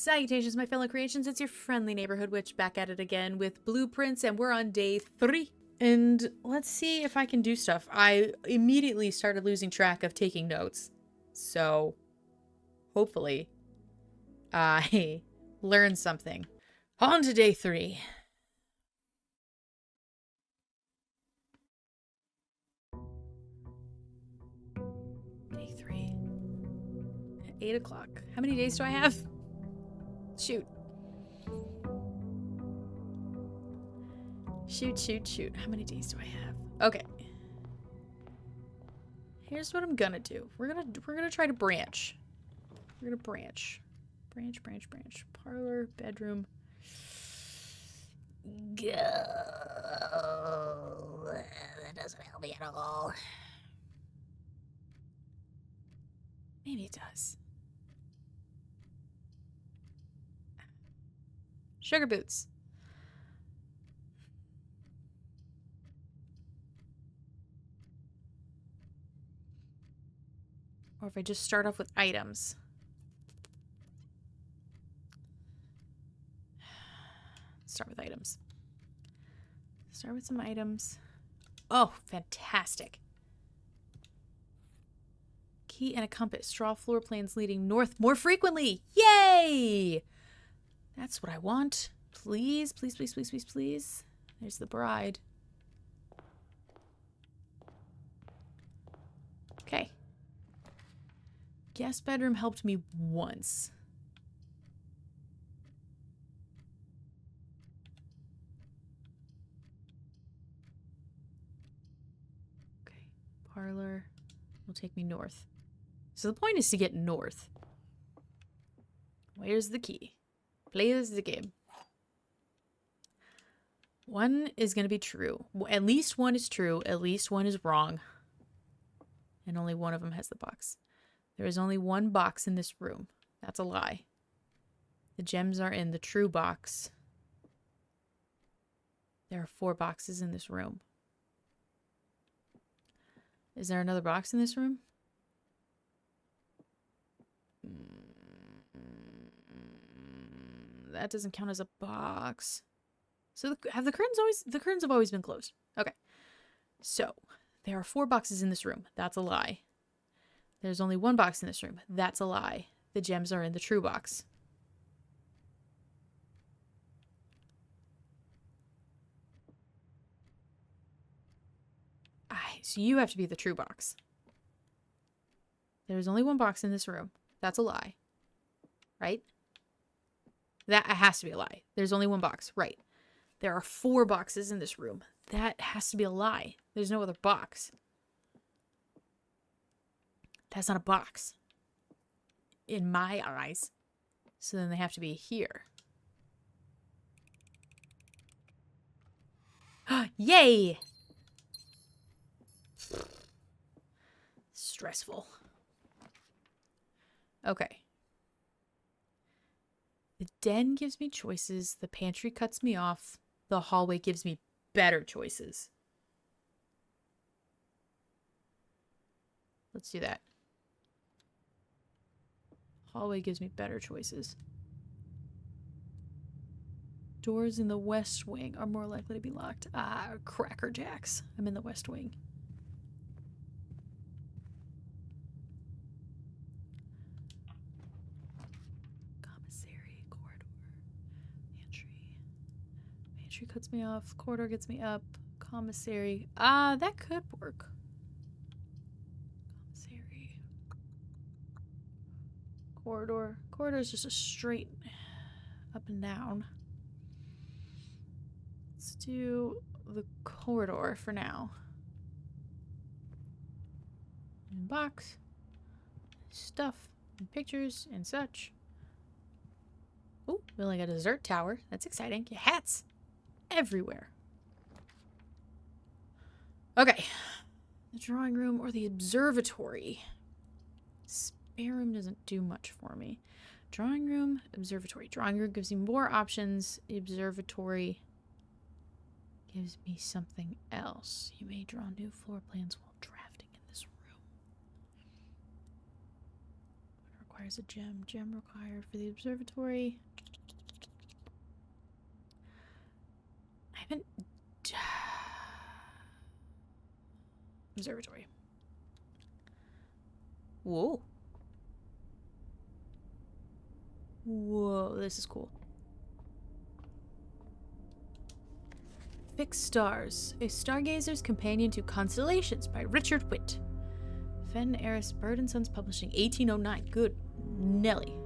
Salutations, my fellow creations. It's your friendly neighborhood witch back at it again with blueprints, and we're on day 3. And let's see if I can do stuff. I immediately started losing track of taking notes. So, hopefully, I learned something. On to day 3. Day 3. 8 o'clock. How many days do I have? Shoot. Shoot. How many days do I have? Okay. Here's what I'm gonna do. We're gonna try to branch. We're gonna branch. Branch. Parlor, bedroom. Go. That doesn't help me at all. Maybe it does. Sugar boots. Or if I just start off with items. Start with items. Start with some items. Oh, fantastic. Key and a compass. Draw floor plans leading north more frequently. Yay! That's what I want. Please. There's the bride. Okay. Guest bedroom helped me once. Okay. Parlor will take me north. So the point is to get north. Where's the key? Plays the game. One is going to be true. At least one is true. At least one is wrong. And only one of them has the box. There is only one box in this room. That's a lie. The gems are in the true box. There are 4 boxes in this room. Is there another box in this room? That doesn't count as a box. So the curtains have always been closed. Okay. So there are 4 boxes in this room. That's a lie. There's only 1 box in this room. That's a lie. The gems are in the true box. So you have to be the true box. There's only 1 box in this room. That's a lie. Right? That has to be a lie. There's only 1 box. Right. There are 4 boxes in this room. That has to be a lie. There's no other box. That's not a box. In my eyes. So then they have to be here. Yay! Stressful. Okay. The den gives me choices. The pantry cuts me off. The hallway gives me better choices. Let's do that. Hallway gives me better choices. Doors in the west wing are more likely to be locked. Ah, Cracker Jacks. I'm in the west wing. Commissary, corridor, pantry. Pantry cuts me off. Corridor gets me up. Commissary. Ah, that could work. Commissary. Corridor. Corridor is just a straight up and down. Let's do the corridor for now. And box. Stuff. And pictures and such. Oh, we only got a dessert tower. That's exciting. Your hats. Everywhere. Okay. The drawing room or the observatory. Spare room doesn't do much for me. Drawing room, observatory. Drawing room gives me more options. Observatory gives me something else. You may draw new floor plans while drafting in this room. requires a gem. Gem required for the observatory. I haven't... Observatory. Whoa. Whoa, this is cool. Fixed Stars, A Stargazer's Companion to Constellations by Richard Witt. Fenn Eris Bird & Sons Publishing, 1809. Good Nelly.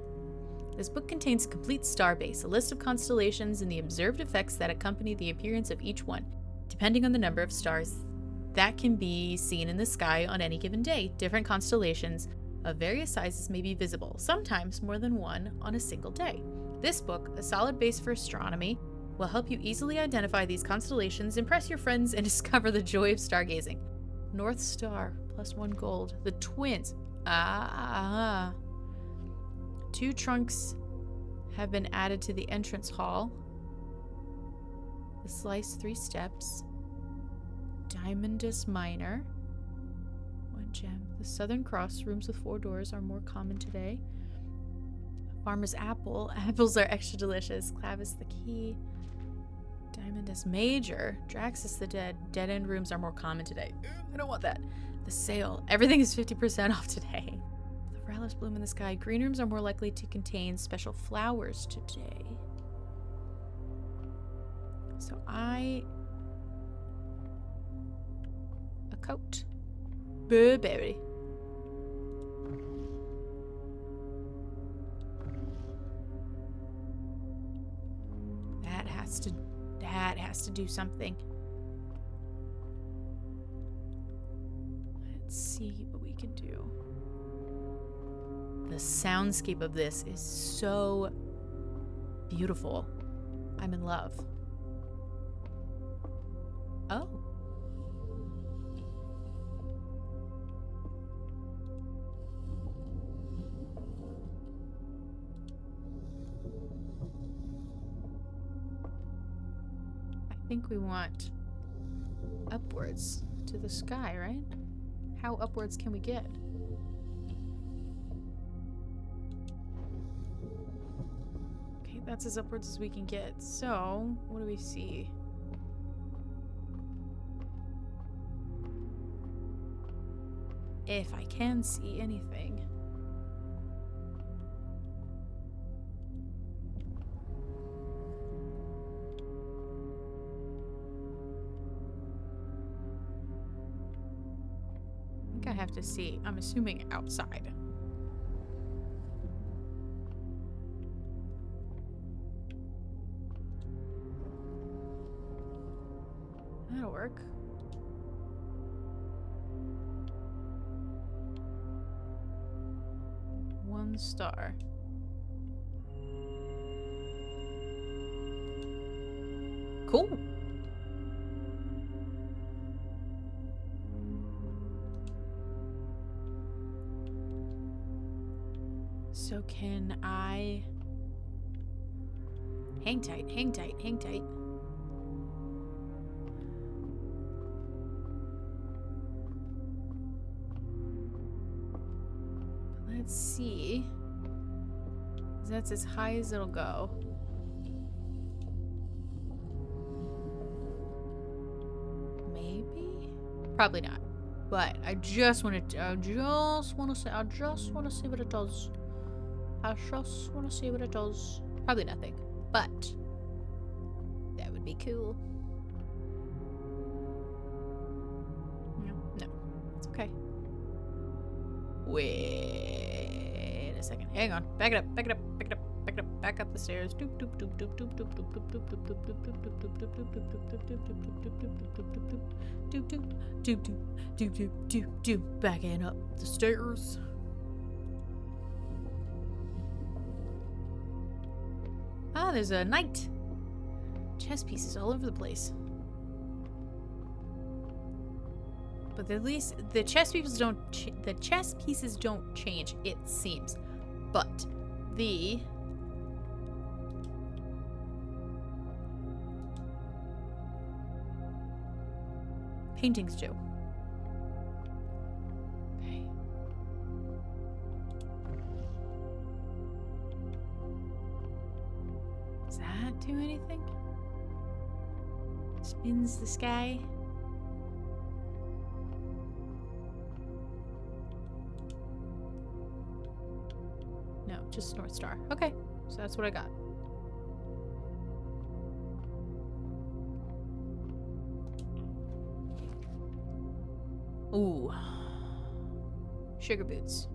This book contains a complete starbase, a list of constellations, and the observed effects that accompany the appearance of each one, depending on the number of stars that can be seen in the sky on any given day. Different constellations of various sizes may be visible, sometimes more than one on a single day. This book, a solid base for astronomy, will help you easily identify these constellations, impress your friends, and discover the joy of stargazing. North Star, +1 gold. The Twins. 2 trunks have been added to the entrance hall. The Slice 3 steps. Diamondus Minor. 1 gem. The Southern Cross, rooms with 4 doors, are more common today. Farmer's Apple. Apples are extra delicious. Clavis the Key. Diamondus Major. Draxus the Dead. Dead-end rooms are more common today. I don't want that. The Sale. Everything is 50% off today. The Rallis Bloom in the Sky. Green rooms are more likely to contain special flowers today. So a coat. Burberry. That has to do something. Let's see what we can do. The soundscape of this is so beautiful. I'm in love. Oh. I think we want upwards to the sky, right? How upwards can we get? Okay, that's as upwards as we can get. So, what do we see? If I can see anything. I have to see. I'm assuming outside. That'll work. One star. Cool. So can I... Hang tight, hang tight, hang tight. Let's see. That's as high as it'll go. Maybe? Probably not. But I just want to see what it does. I just want to see what it does. Probably nothing, but that would be cool. No, it's okay. Wait a second. Hang on. Back it up. Back it up. Back it up. Back it up. Back up the stairs. Doop doop doop doop doop doop doop doop doop doop doop doop doop doop doop doop doop doop doop. Backing up the stairs. Ah, there's a knight. Chess pieces all over the place. But at least the chess pieces don't change, it seems. But the paintings do. Okay. Does that do anything? Spins the sky. No, just North Star. Okay, so that's what I got. Ooh. Sugar boots.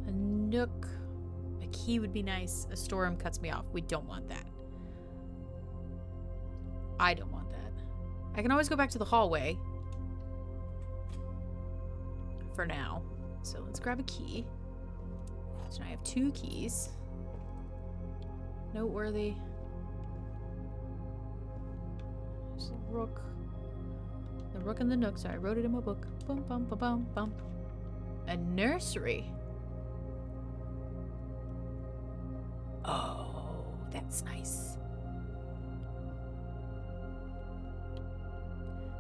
A nook. A key would be nice. A storeroom cuts me off. We don't want that. I don't want that. I can always go back to the hallway. For now. So let's grab a key. So now I have 2 keys. Noteworthy. There's the rook. The rook and the nook. So I wrote it in my book. Bum bum bum bum bum. A nursery. Oh, that's nice.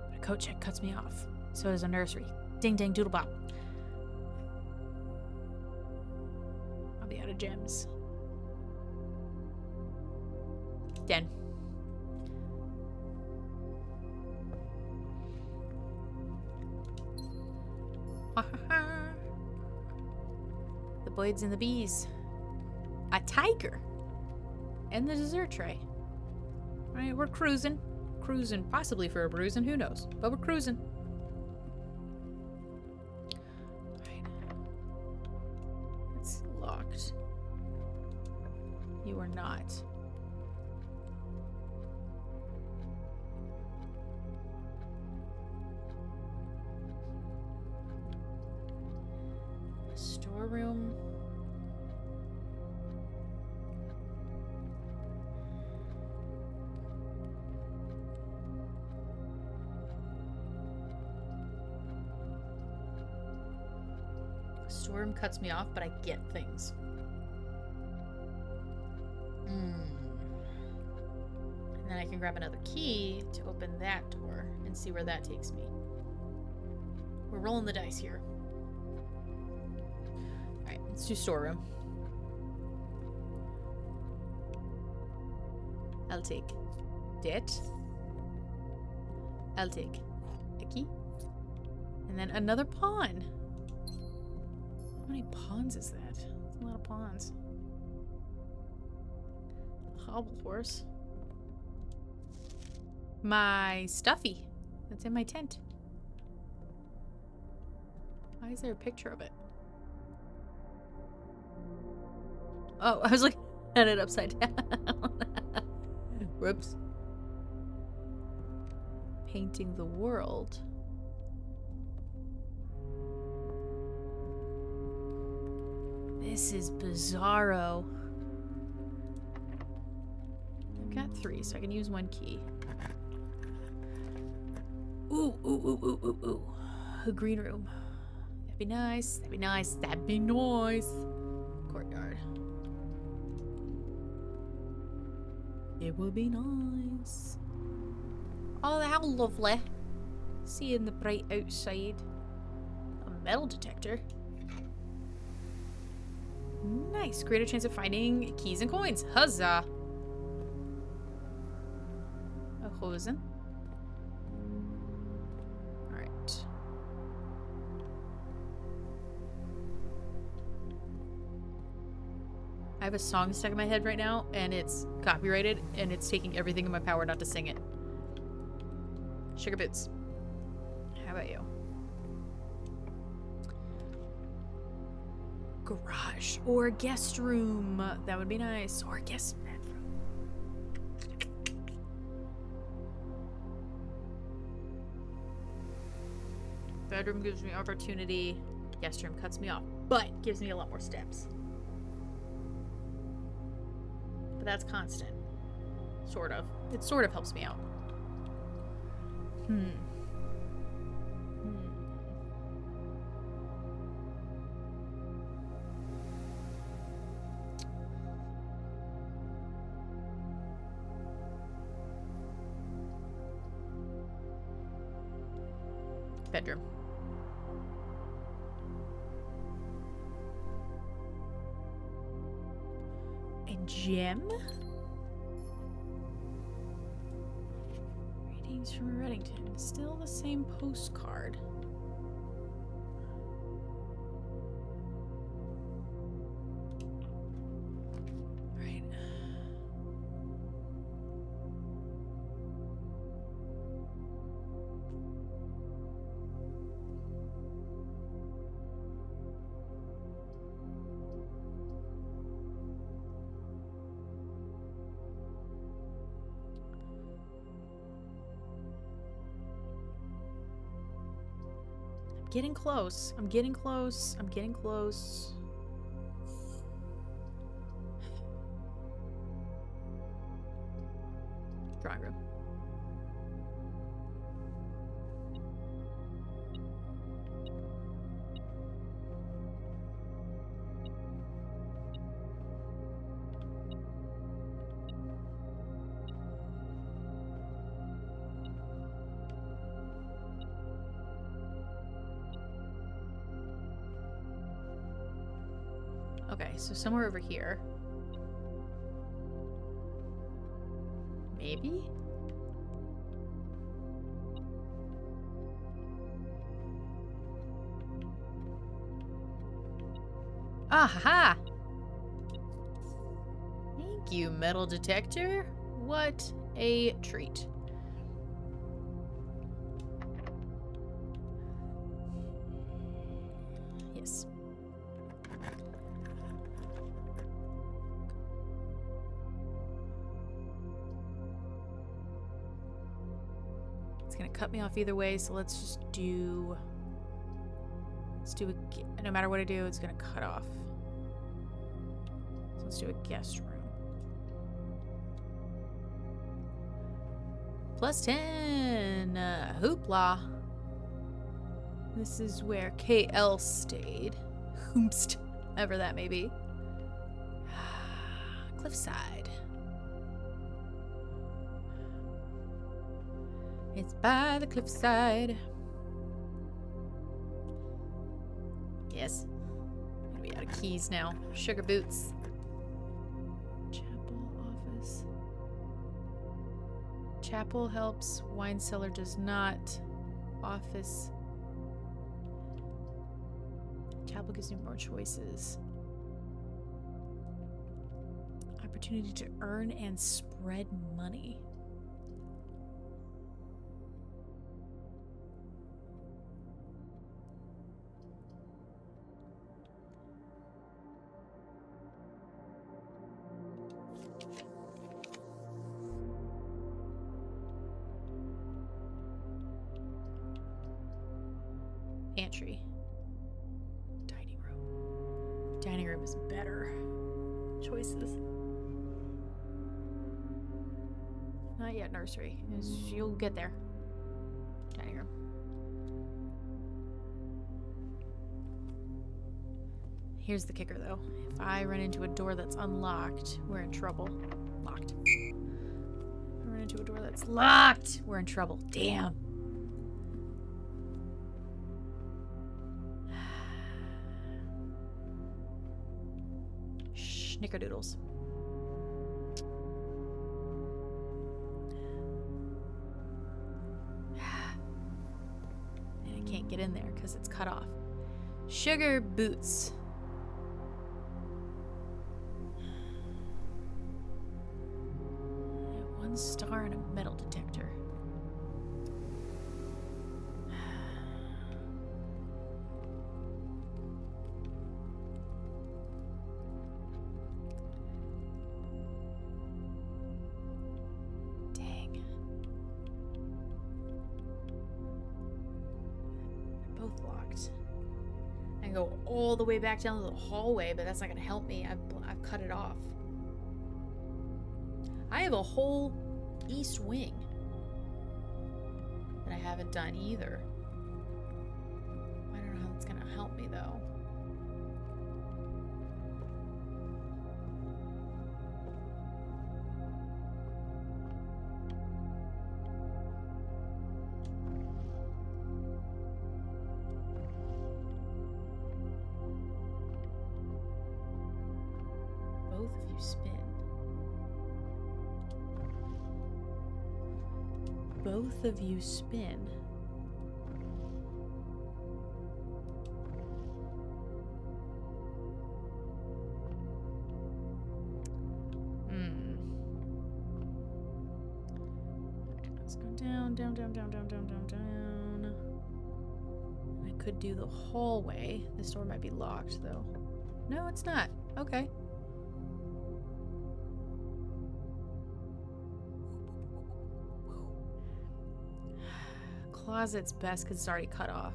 But a coat check cuts me off. So does a nursery. Ding ding doodle bop. I'll be out of gems. 10. The blades and the bees. A tiger. And the dessert tray. Alright, we're cruising. Cruising, possibly for a bruising, who knows? But we're cruising. Alright. It's locked. You are not. Storeroom. Storeroom cuts me off, but I get things. And then I can grab another key to open that door and see where that takes me. We're rolling the dice here. Alright, let's do storeroom. I'll take that. I'll take a key. And then another pawn. How many pawns is that? That's a lot of pawns. Hobble horse. My stuffy. That's in my tent. Why is there a picture of it? Oh, I was looking at it upside down. Whoops. Painting the world. This is bizarro. I've got 3, so I can use 1 key. Ooh, ooh, ooh, ooh, ooh, ooh. A green room. That'd be nice. That'd be nice. That'd be nice. Courtyard. It would be nice. Oh, how lovely. Seeing the bright outside. A metal detector. Nice. Greater chance of finding keys and coins. Huzzah. A hosen. Alright. I have a song stuck in my head right now, and it's copyrighted, and it's taking everything in my power not to sing it. Sugar Boots. How about you? Garage or guest room. That would be nice. Or guest bedroom. Bedroom gives me opportunity. Guest room cuts me off, but gives me a lot more steps. But that's constant. Sort of. It sort of helps me out. Bedroom. A gem? Readings from Reddington. Still the same postcard. Right. Getting close. I'm getting close. I'm getting close. Drawing room. Okay, so somewhere over here. Maybe? Aha! Thank you, metal detector. What a treat. Yes. It's gonna cut me off either way, so let's just do... Let's do a... No matter what I do, it's gonna cut off. So let's do a guest room. +10! Hoopla! This is where KL stayed. Hoomst. Ever that may be. Cliffside. It's by the cliffside. Yes. I'm gonna be out of keys now. Sugar boots. Chapel office. Chapel helps. Wine cellar does not. Office. Chapel gives me more choices. Opportunity to earn and spread money. Pantry. Dining room. Dining room is better. Choices. Not yet nursery. You'll get there. Dining room. Here's the kicker though. If I run into a door that's unlocked, we're in trouble. Locked. If I run into a door that's locked, we're in trouble. Damn. Snickerdoodles. And I can't get in there because it's cut off. Sugar boots. One star and a metal detector. Go all the way back down to the hallway, but that's not gonna help me. I've cut it off. I have a whole east wing that I haven't done either. I don't know how that's gonna help me though. Both of you spin. both of you spin. Let's go down, down, down, down, down, down, down, down. I could do the hallway. This door might be locked, though. No, it's not. Okay. Closet's best because it's already cut off.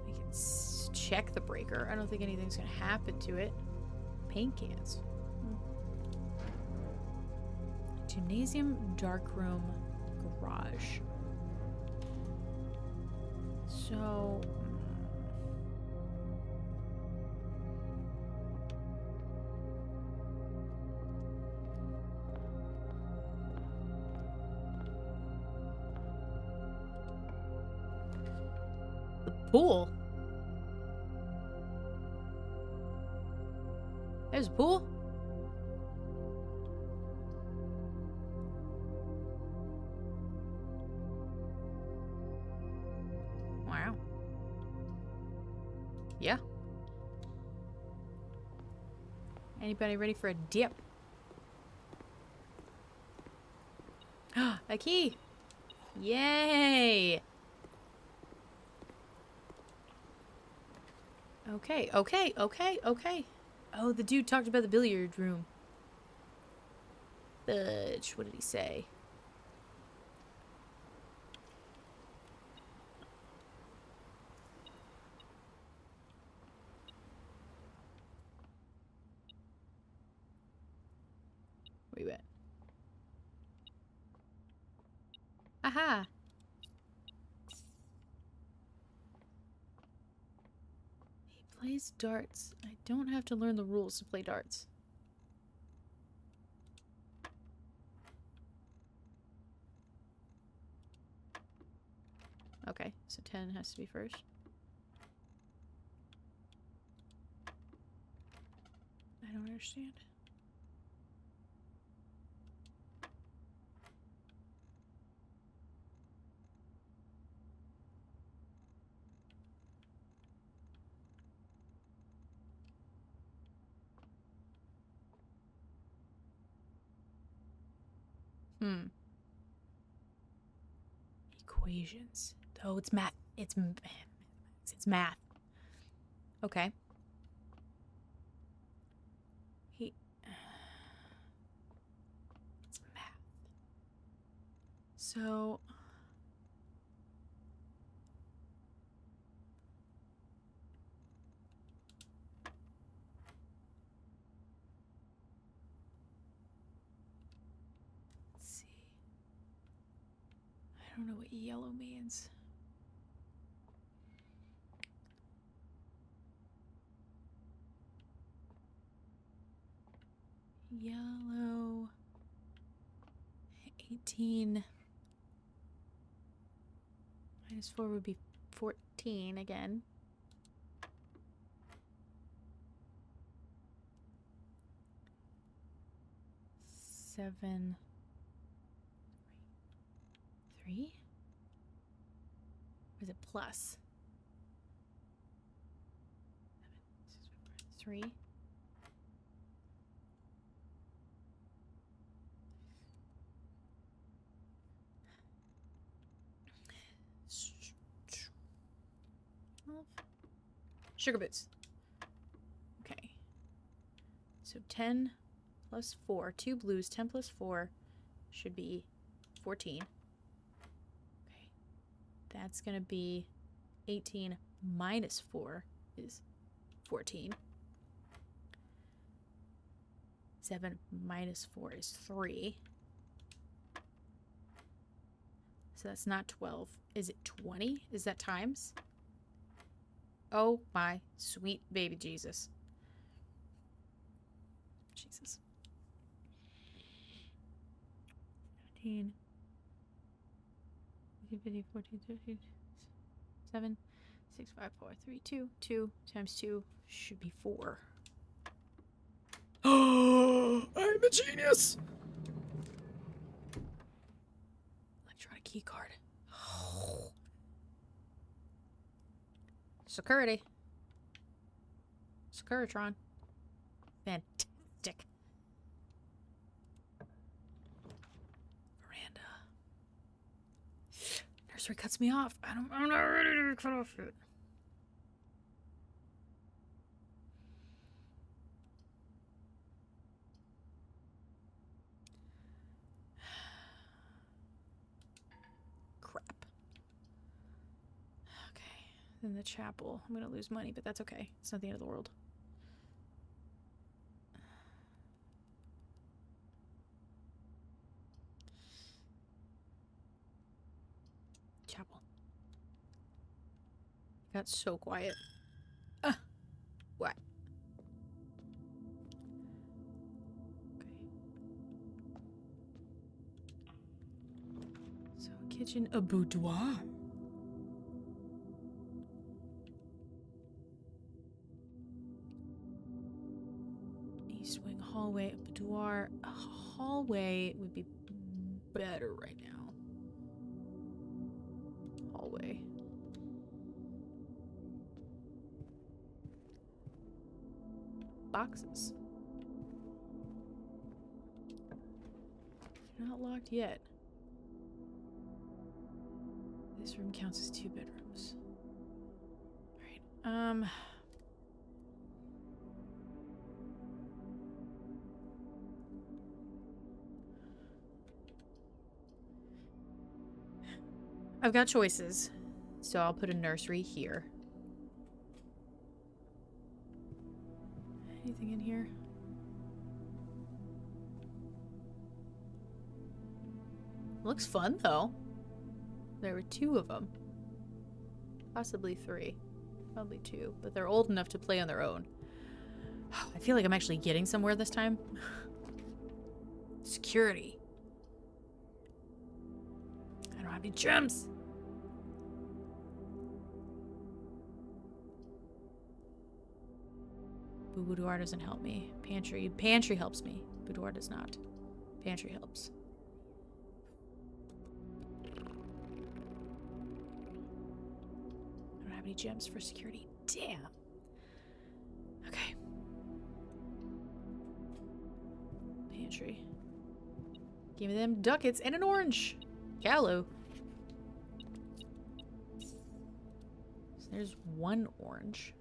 I can check the breaker. I don't think anything's gonna happen to it. Paint cans. Gymnasium, darkroom, garage. So... the pool? There's a pool? Wow. Yeah. Anybody ready for a dip? A key! Yay! Okay, okay, okay, okay. Oh, the dude talked about the billiard room. Fudge, what did he say? Where you at? Aha! He plays darts. I don't have to learn the rules to play darts. Okay, so 10 has to be first. I don't understand. Equations. Oh, it's math. It's math. Okay. It's math. So... let's see. I don't know what yellow means. Yellow. 18. Minus 4 would be 14 again. Seven. 3? Or is it plus? 3. Sugar boots. Okay. So 10 plus 4. 2 blues. 10 plus 4 should be 14. Okay. That's going to be 18 minus 4 is 14. 7 minus 4 is 3. So that's not 12. Is it 20? Is that times? Oh my sweet baby Jesus. Jesus. 17, 15, 14, 15, 7, 6, 5, 4, 3, 2. 2 times 2 should be 4. Oh, I'm a genius! key card. Security. Securitron. Fantastic. Veranda. Nursery cuts me off. I'm not ready to be cut off yet. Crap. Okay. Then the chapel. I'm gonna lose money, but that's okay. It's not the end of the world. Chapel. Got so quiet. What? Okay. So, kitchen, a boudoir. East wing hallway, boudoir. A hallway would be better right now. Hallway. Boxes. Not locked yet. This room counts as 2 bedrooms. Alright, I've got choices, so I'll put a nursery here. Anything in here? Looks fun, though. There were 2 of them. Possibly 3. Probably 2. But they're old enough to play on their own. I feel like I'm actually getting somewhere this time. Security. I don't have any gems. Boudoir doesn't help me. Pantry helps me. Boudoir does not. Pantry helps. I don't have any gems for security. Damn. Okay. Pantry. Give me them ducats and an orange. Callow. So there's 1 orange.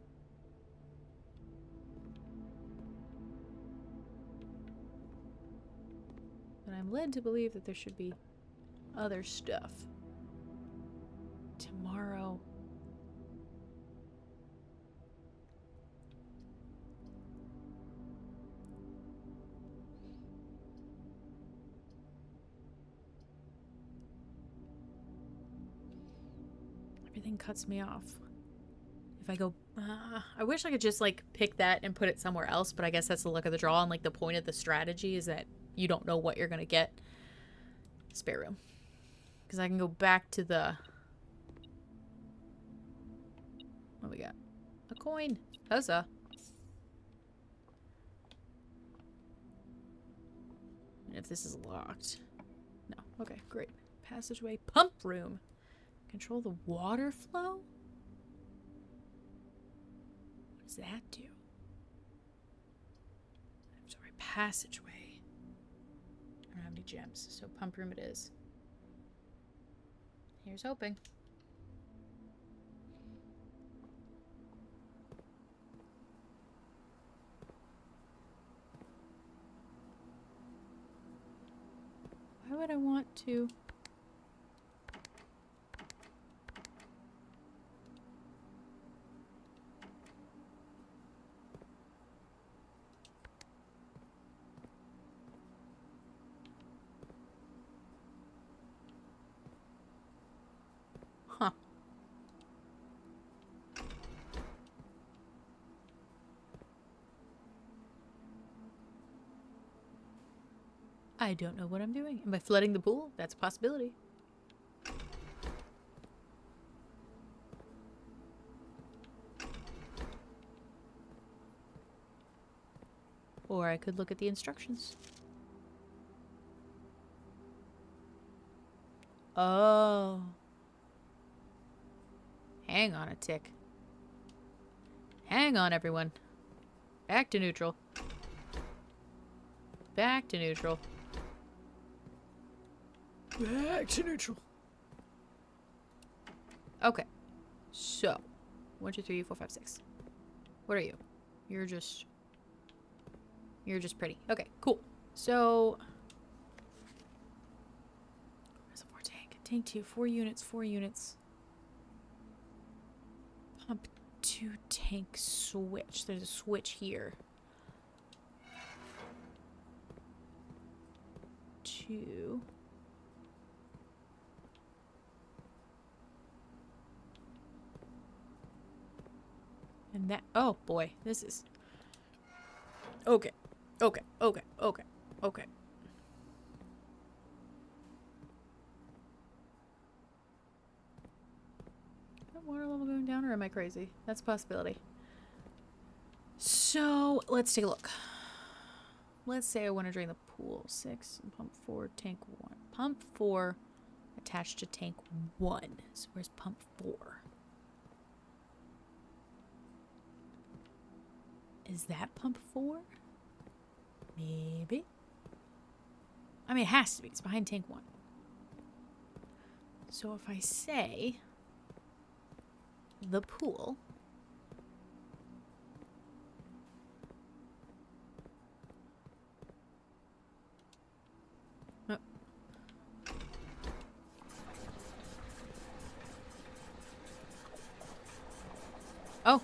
But I'm led to believe that there should be other stuff. Tomorrow. Everything cuts me off. If I go... I wish I could just, like, pick that and put it somewhere else, but I guess that's the luck of the draw, and, like, the point of the strategy is that you don't know what you're gonna get. Spare room. Because I can go back to the... What we got? A coin. Huzzah. And if this is locked... No. Okay, great. Passageway. Pump room. Control the water flow? What does that do? I'm sorry. Passageway. I don't have any gems, so pump room it is. Here's hoping. Why would I want to... Huh. I don't know what I'm doing. Am I flooding the pool? That's a possibility. Or I could look at the instructions. Oh. Hang on a tick. Hang on, everyone. Back to neutral. Back to neutral. Back to neutral. Okay. So. 1, 2, 3, 4, 5, 6. What are you? You're just pretty. Okay, cool. So. Reservoir tank. Tank 2. 4 units. 4 units. Pump 2 tank switch. There's a switch here. 2. And that, oh boy, this is, okay. That water level going down, or am I crazy? That's a possibility. So, let's take a look. Let's say I want to drain the pool. 6, and pump 4, tank 1. Pump 4 attached to tank 1. So where's pump 4? Is that pump 4? Maybe. I mean, it has to be. It's behind tank 1. So if I say the pool, oh.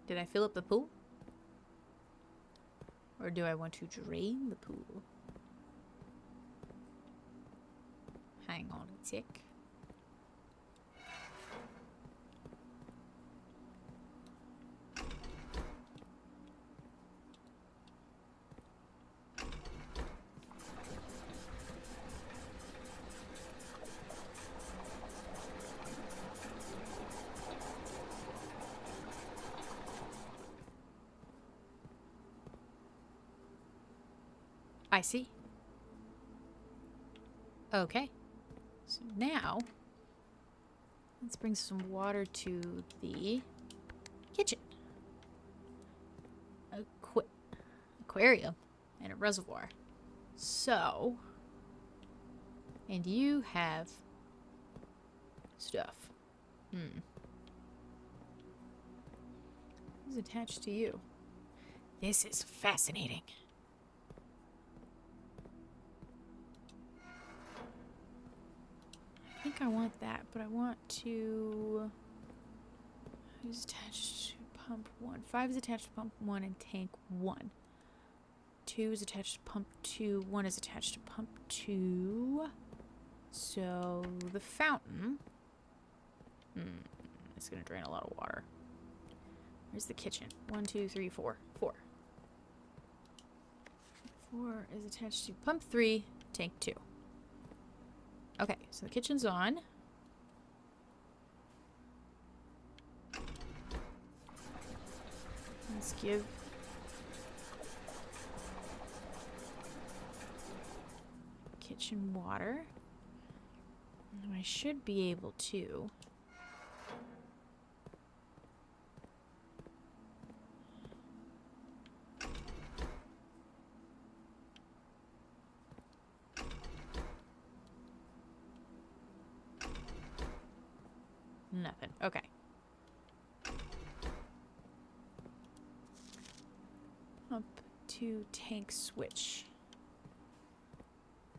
Did I fill up the pool? Or do I want to drain the pool? Hang on a tick. I see. Okay. So now, let's bring some water to the kitchen. Aquarium and a reservoir. So, and you have stuff. Who's attached to you? This is fascinating. I think I want that, but I want to... Who's attached to pump 1? 5 is attached to pump 1 and tank 1. 2 is attached to pump 2. 1 is attached to pump 2. So, the fountain... it's going to drain a lot of water. Where's the kitchen? 1, 2, 3, 4. 4. 4 is attached to pump 3, tank 2. Okay, so the kitchen's on. Let's give kitchen water. And I should be able to nothing. Okay. Pump 2 tank switch.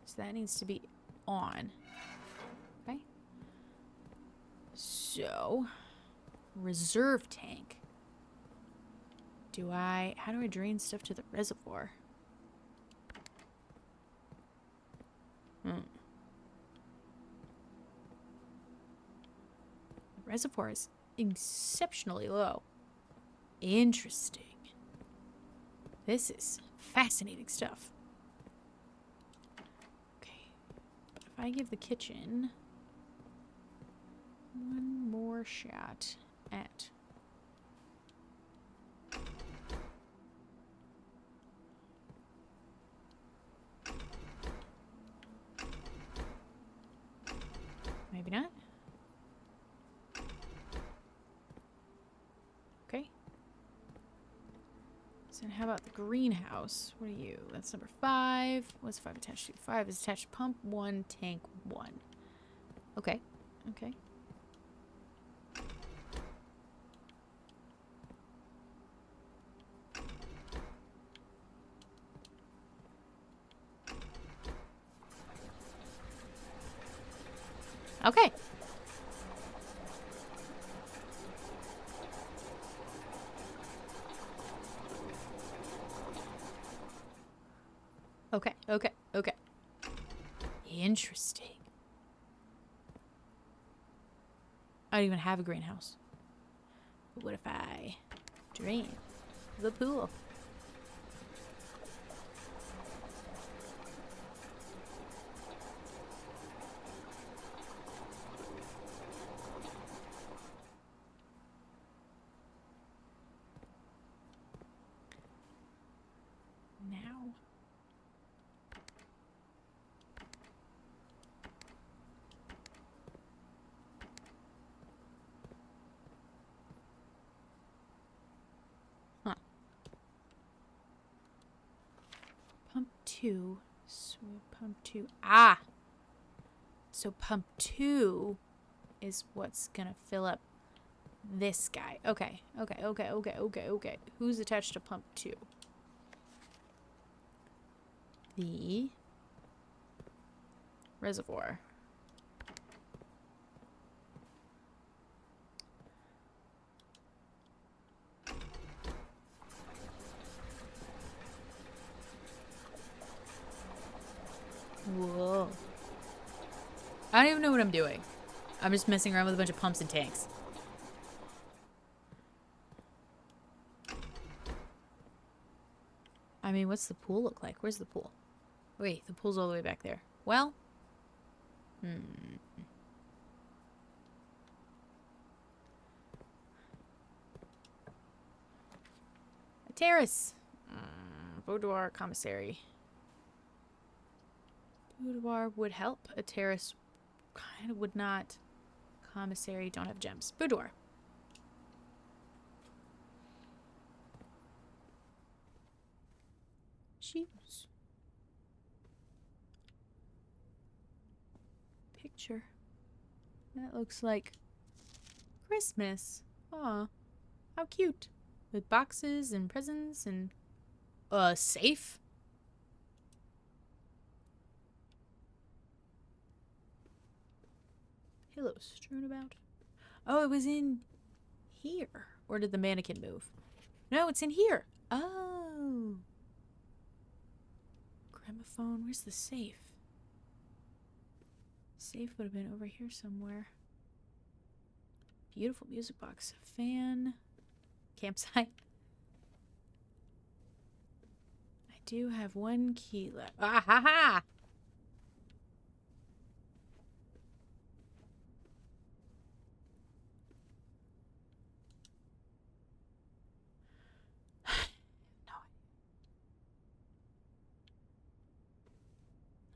So that needs to be on. Okay. So, reserve tank. How do I drain stuff to the reservoir? The reservoir is exceptionally low. Interesting. This is fascinating stuff. Okay. But if I give the kitchen one more shot at maybe not. Okay. So how about the greenhouse? What are you? That's number 5. What's 5 attached to? 5 is attached to pump 1, tank 1. Okay. Okay. Okay. Okay, okay, okay. Interesting. I don't even have a greenhouse. But what if I drain the pool? Now. Huh. Pump 2. So pump 2. Ah! So pump 2 is what's gonna fill up this guy. Okay. Okay, okay, okay, okay, okay. Who's attached to pump 2? The reservoir. Whoa. I don't even know what I'm doing. I'm just messing around with a bunch of pumps and tanks. I mean, what's the pool look like? Where's the pool? Wait, the pool's all the way back there. Well. A terrace. Boudoir commissary. Boudoir would help. A terrace kind of would not. Commissary don't have gems. Boudoir. Shoes. Picture. That looks like Christmas. Aw. How cute. With boxes and presents and safe. Pillows strewn about. Oh, it was in here. Or did the mannequin move? No, it's in here. Oh. Gramophone. Where's the safe? Safe would have been over here somewhere. Beautiful music box. Fan. Campsite. I do have 1 key left. Ah ha ha!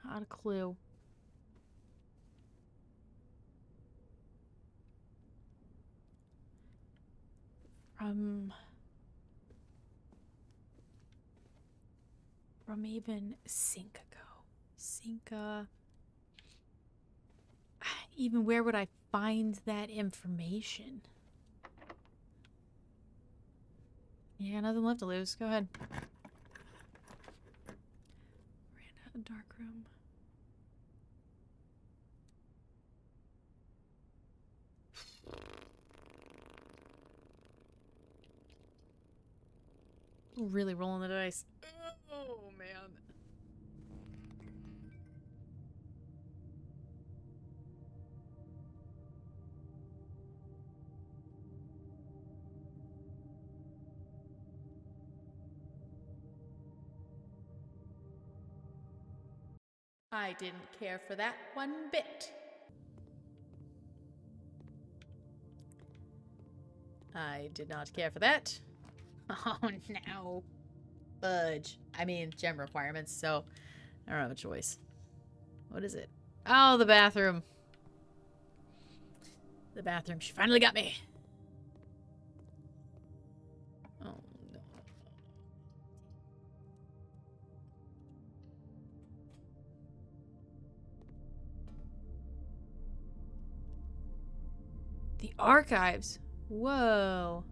Not a clue. From even Cinca go. Cinca. Even where would I find that information? Yeah, nothing left to lose. Go ahead. Veranda, dark room. Really rolling the dice. Oh, man. I didn't care for that one bit. I did not care for that. Oh, no. Fudge. I mean, gem requirements, so I don't have a choice. What is it? Oh, the bathroom. The bathroom. She finally got me. Oh, no. The archives. Whoa.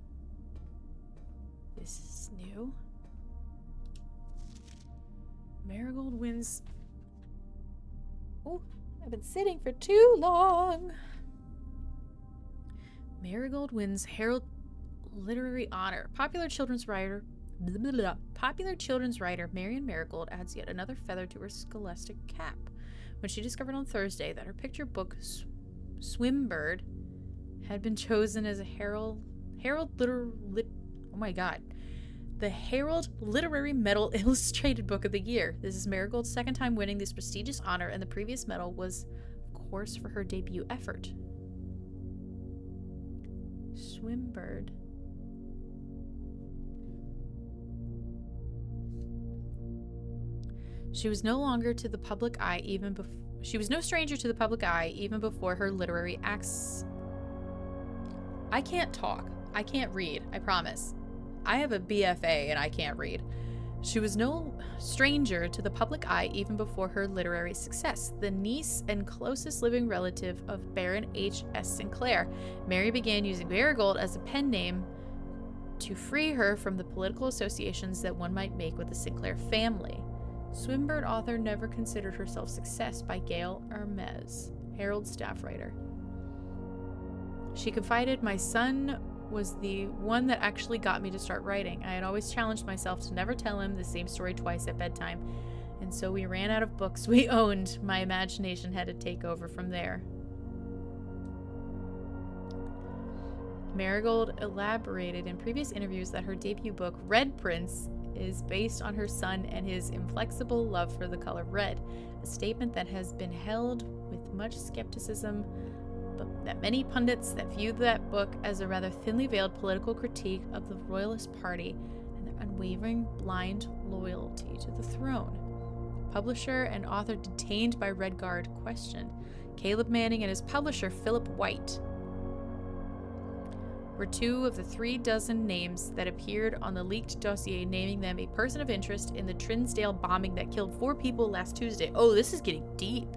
This is new. Marigold wins. Oh, I've been sitting for too long. Marigold wins Herald Literary Honor. Popular children's writer Marion Marigold adds yet another feather to her scholastic cap when she discovered on Thursday that her picture book Swimbird had been chosen as a the Herald Literary Medal Illustrated Book of the Year. This is Marigold's second time winning this prestigious honor, and the previous medal was, of course, for her debut effort. Swimbird. She was no stranger to the public eye even before her literary acts. I can't talk. I can't read, I promise. I have a BFA and I can't read. She was no stranger to the public eye even before her literary success. The niece and closest living relative of Baron H.S. Sinclair, Mary began using Marigold as a pen name to free her from the political associations that one might make with the Sinclair family. Swimbird author never considered herself success by Gail Hermes, Herald staff writer. She confided, "My son was the one that actually got me to start writing. I had always challenged myself to never tell him the same story twice at bedtime, and so we ran out of books we owned. My imagination had to take over from there." Marigold elaborated in previous interviews that her debut book, Red Prince, is based on her son and his inflexible love for the color red, a statement that has been held with much skepticism, but that many pundits that view that book as a rather thinly veiled political critique of the Royalist Party and their unwavering blind loyalty to the throne. Publisher and author detained by Red Guard questioned. Caleb Manning and his publisher, Philip White, were two of the 36 names that appeared on the leaked dossier, naming them a person of interest in the Trinsdale bombing that killed 4 people last Tuesday. Oh, this is getting deep.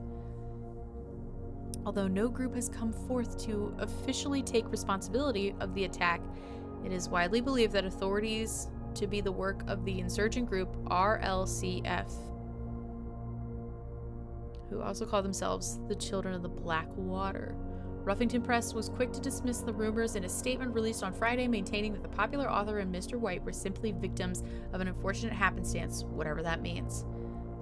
Although no group has come forth to officially take responsibility of the attack, it is widely believed that authorities to be the work of the insurgent group RLCF, who also call themselves the Children of the Black Water. Ruffington Press was quick to dismiss the rumors in a statement released on Friday, maintaining that the popular author and Mr. White were simply victims of an unfortunate happenstance, whatever that means.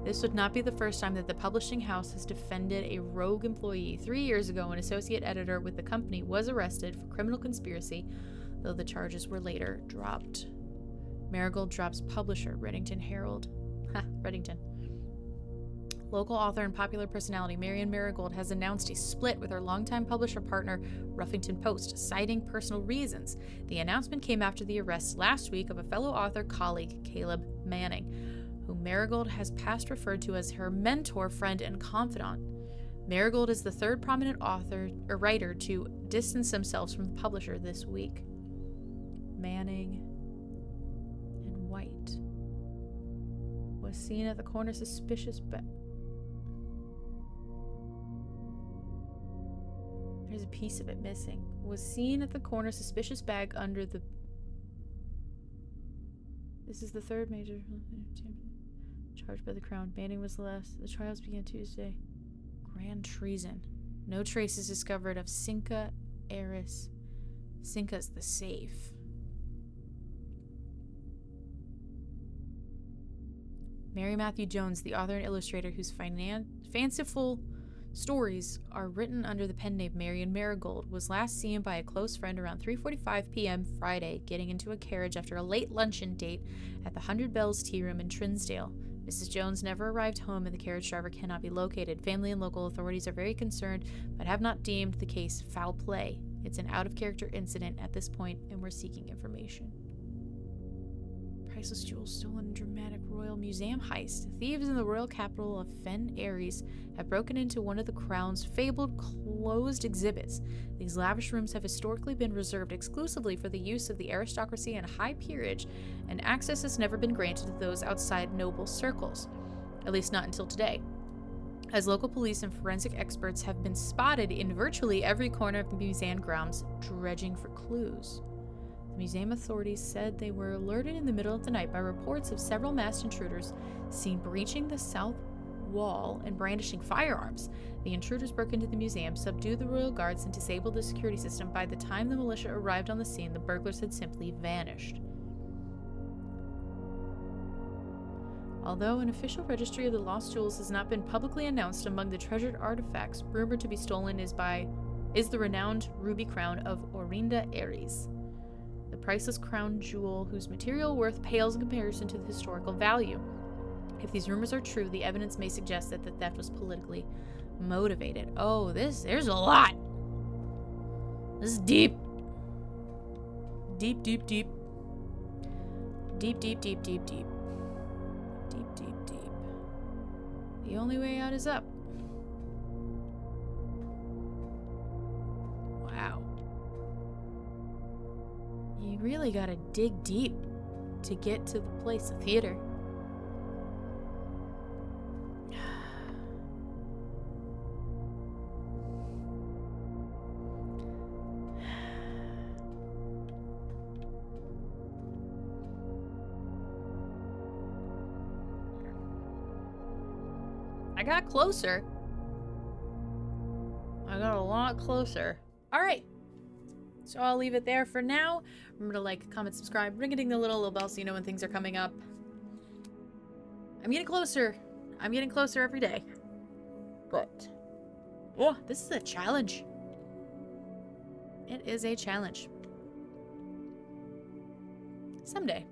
This would not be the first time that the publishing house has defended a rogue employee. 3 years ago, an associate editor with the company was arrested for criminal conspiracy, though the charges were later dropped. Marigold drops publisher, Reddington Herald. Reddington. Local author and popular personality Marion Marigold has announced a split with her longtime publisher partner, Ruffington Post, citing personal reasons. The announcement came after the arrest last week of a fellow author colleague, Caleb Manning, whom Marigold has past referred to as her mentor, friend, and confidant. Marigold is the third prominent writer to distance themselves from the publisher this week. Manning and White was seen at the corner suspicious There's a piece of it missing. Was seen at the corner suspicious bag under the... This is the third major charged by the Crown. Manning was the last. The trials began Tuesday. Grand treason. No traces discovered of Cinca Eris. Cinca's the safe. Mary Matthew Jones, the author and illustrator whose fanciful stories are written under the pen name Marion Marigold, was last seen by a close friend around 3:45 p.m. Friday, getting into a carriage after a late luncheon date at the 100 Bells Tea Room in Trinsdale. Mrs. Jones never arrived home and the carriage driver cannot be located. Family and local authorities are very concerned, but have not deemed the case foul play. It's an out-of-character incident at this point, and we're seeking information. Priceless jewels stolen in dramatic royal museum heist. Thieves in the royal capital of Fen Ares have broken into one of the crown's fabled closed exhibits. These lavish rooms have historically been reserved exclusively for the use of the aristocracy and high peerage, and access has never been granted to those outside noble circles. At least not until today, as local police and forensic experts have been spotted in virtually every corner of the museum grounds, dredging for clues. The museum authorities said they were alerted in the middle of the night by reports of several masked intruders seen breaching the south wall and brandishing firearms. The intruders broke into the museum, subdued the royal guards, and disabled the security system. By the time the militia arrived on the scene, the burglars had simply vanished. Although an official registry of the lost jewels has not been publicly announced, among the treasured artifacts rumored to be stolen is the renowned ruby crown of Orinda Ares. The priceless crown jewel whose material worth pales in comparison to the historical value. If these rumors are true, the evidence may suggest that the theft was politically motivated. Oh, there's a lot. This is deep. Deep, deep, deep. Deep, deep, deep, deep, deep. Deep, deep, deep. The only way out is up. Wow. You really gotta dig deep to get to the place, the theater. I got closer. I got a lot closer. All right. So I'll leave it there for now. Remember to like, comment, subscribe, ring-a-ding the little bell so you know when things are coming up. I'm getting closer. I'm getting closer every day. But, oh, this is a challenge. It is a challenge. Someday.